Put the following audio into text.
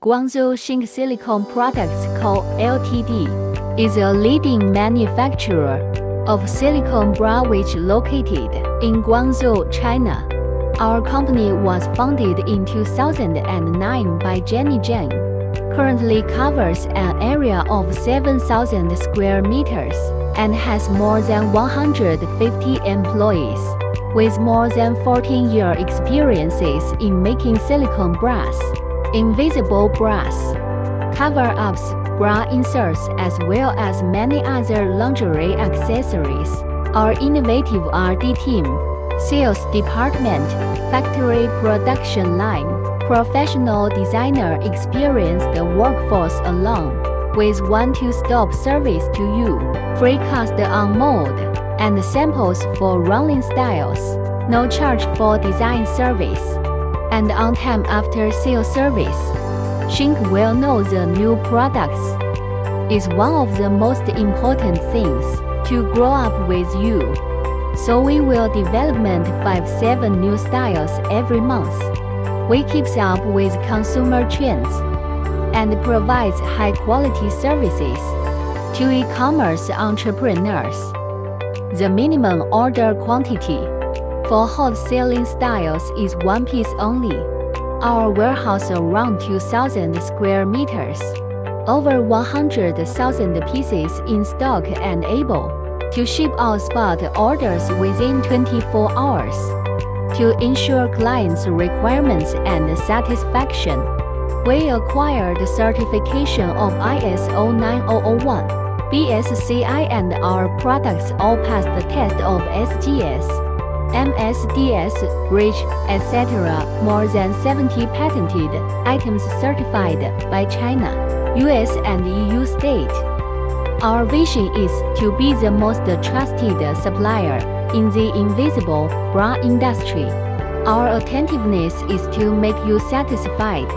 Guangzhou Xinke Silicone Products Co., Ltd. is a leading manufacturer of silicone bra which located in Guangzhou, China. Our company was founded in 2009 by Jenny Zhang. Currently covers an area of 7,000 square meters and has more than 150 employees, with more than 14-year experiences in making silicone bras, invisible bras, cover-ups, bra inserts, as well as many other lingerie accessories. Our innovative R&D team, sales department, factory production line, professional designer experienced workforce alone, with one-stop service to you, free cast on mold, and samples for running styles, no charge for design service, and on-time after-sale service. Xinke will know the new products is one of the most important things to grow up with you. So we will development 5-7 new styles every month. We keeps up with consumer trends and provides high-quality services to e-commerce entrepreneurs. The minimum order quantity for hot selling styles is 1 piece only. Our warehouse around 2,000 square meters, over 100,000 pieces in stock and able to ship out spot orders within 24 hours. To ensure clients' requirements and satisfaction, we acquired certification of ISO 9001, BSCI, and our products all passed the test of SGS, MSDS, REACH, etc. More than 70 patented items certified by China, US, and EU state. Our vision is to be the most trusted supplier in the invisible bra industry. Our attentiveness is to make you satisfied.